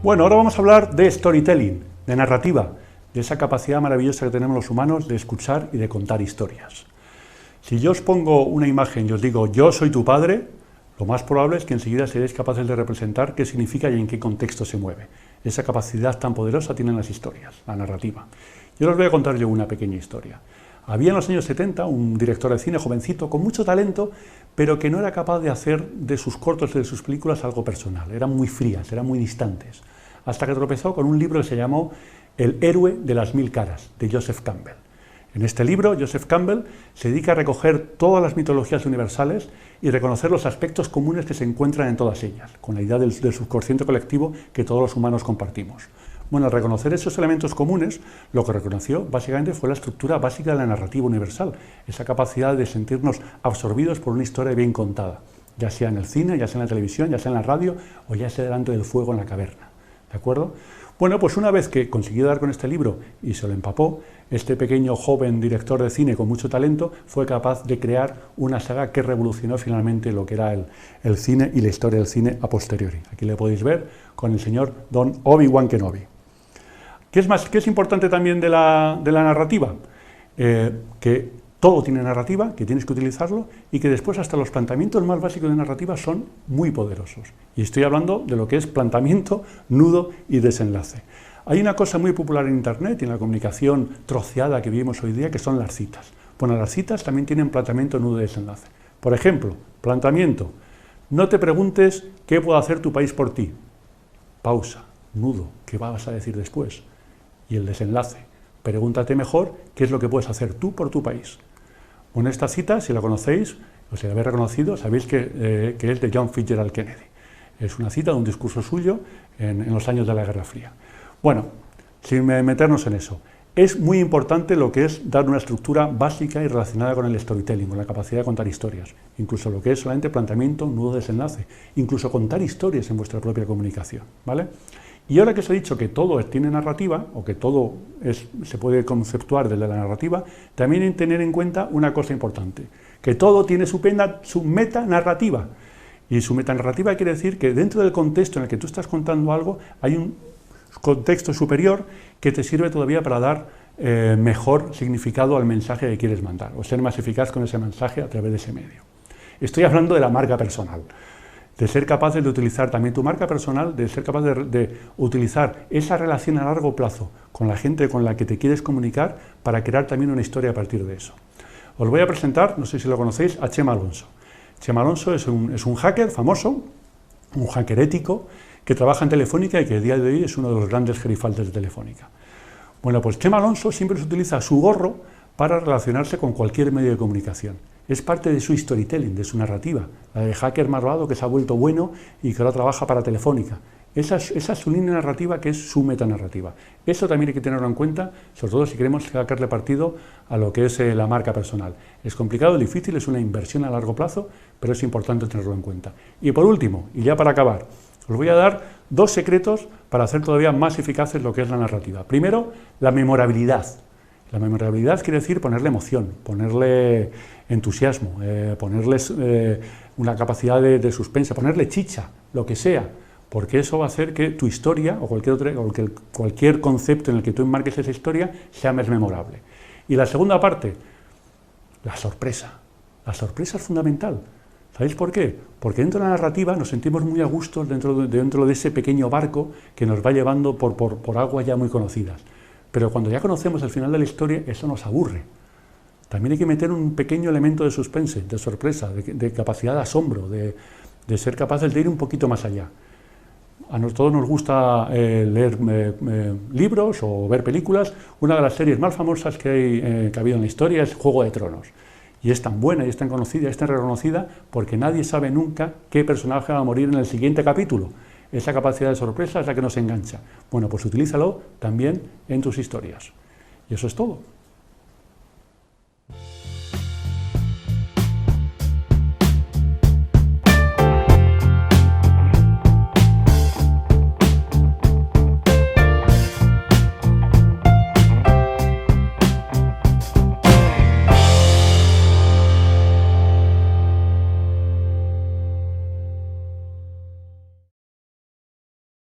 Bueno, ahora vamos a hablar de storytelling, de narrativa, de esa capacidad maravillosa que tenemos los humanos de escuchar y de contar historias. Si yo os pongo una imagen y os digo, yo soy tu padre, lo más probable es que enseguida seréis capaces de representar qué significa y en qué contexto se mueve. Esa capacidad tan poderosa tienen las historias, la narrativa. Yo os voy a contar una pequeña historia. Había en los años 70 un director de cine jovencito con mucho talento, pero que no era capaz de hacer de sus cortos y de sus películas algo personal. Eran muy frías, eran muy distantes. Hasta que tropezó con un libro que se llamó El héroe de las mil caras, de Joseph Campbell. En este libro, Joseph Campbell se dedica a recoger todas las mitologías universales y reconocer los aspectos comunes que se encuentran en todas ellas, con la idea del subconsciente colectivo que todos los humanos compartimos. Bueno, al reconocer esos elementos comunes, lo que reconoció básicamente fue la estructura básica de la narrativa universal, esa capacidad de sentirnos absorbidos por una historia bien contada, ya sea en el cine, ya sea en la televisión, ya sea en la radio o ya sea delante del fuego en la caverna. ¿De acuerdo? Bueno, pues una vez que consiguió dar con este libro y se lo empapó, este pequeño joven director de cine con mucho talento fue capaz de crear una saga que revolucionó finalmente lo que era el cine y la historia del cine a posteriori. Aquí le podéis ver con el señor Don Obi-Wan Kenobi. ¿Qué es importante también de la narrativa? Que todo tiene narrativa, que tienes que utilizarlo y que después hasta los planteamientos más básicos de narrativa son muy poderosos. Y estoy hablando de lo que es planteamiento, nudo y desenlace. Hay una cosa muy popular en Internet y en la comunicación troceada que vivimos hoy día, que son las citas. Bueno, las citas también tienen planteamiento, nudo y desenlace. Por ejemplo, planteamiento. No te preguntes qué puede hacer tu país por ti. Pausa, nudo, ¿qué vas a decir después? Y el desenlace. Pregúntate mejor qué es lo que puedes hacer tú por tu país. Bueno, esta cita, si la conocéis, o si la habéis reconocido, sabéis que es de John Fitzgerald Kennedy. Es una cita de un discurso suyo en los años de la Guerra Fría. Bueno, sin meternos en eso, es muy importante lo que es dar una estructura básica y relacionada con el storytelling, con la capacidad de contar historias, incluso lo que es solamente planteamiento, nudo, desenlace, incluso contar historias en vuestra propia comunicación, ¿vale? Y ahora que os he dicho que todo tiene narrativa, o que todo se puede conceptuar desde la narrativa, también hay que tener en cuenta una cosa importante, que todo tiene su metanarrativa. Y su metanarrativa quiere decir que dentro del contexto en el que tú estás contando algo, hay un contexto superior que te sirve todavía para dar mejor significado al mensaje que quieres mandar, o ser más eficaz con ese mensaje a través de ese medio. Estoy hablando de la marca personal. De ser capaces de utilizar también tu marca personal, de ser capaz de utilizar esa relación a largo plazo con la gente con la que te quieres comunicar para crear también una historia a partir de eso. Os voy a presentar, no sé si lo conocéis, a Chema Alonso. Chema Alonso es un hacker famoso, un hacker ético, que trabaja en Telefónica y que a día de hoy es uno de los grandes gerifaltes de Telefónica. Bueno, pues Chema Alonso siempre se utiliza su gorro para relacionarse con cualquier medio de comunicación. Es parte de su storytelling, de su narrativa, la de hacker malvado que se ha vuelto bueno y que ahora trabaja para Telefónica. Esa es su línea narrativa, que es su metanarrativa. Eso también hay que tenerlo en cuenta, sobre todo si queremos sacarle partido a lo que es la marca personal. Es complicado, difícil, es una inversión a largo plazo, pero es importante tenerlo en cuenta. Y por último, y ya para acabar, os voy a dar dos secretos para hacer todavía más eficaces lo que es la narrativa. Primero, la memorabilidad. La memorabilidad quiere decir ponerle emoción, ponerle entusiasmo, ponerles una capacidad de suspense, ponerle chicha, lo que sea, porque eso va a hacer que tu historia o cualquier concepto en el que tú enmarques esa historia sea más memorable. Y la segunda parte, la sorpresa. La sorpresa es fundamental. ¿Sabéis por qué? Porque dentro de la narrativa nos sentimos muy a gusto dentro de ese pequeño barco que nos va llevando por aguas ya muy conocidas. Pero cuando ya conocemos el final de la historia, eso nos aburre. También hay que meter un pequeño elemento de suspense, de sorpresa, de capacidad de asombro, de ser capaces de ir un poquito más allá. A todos nos gusta leer libros o ver películas. Una de las series más famosas que ha habido en la historia es Juego de Tronos. Y es tan buena y es tan conocida y es tan reconocida porque nadie sabe nunca qué personaje va a morir en el siguiente capítulo. Esa capacidad de sorpresa es la que nos engancha. Bueno, pues utilízalo también en tus historias. Y eso es todo.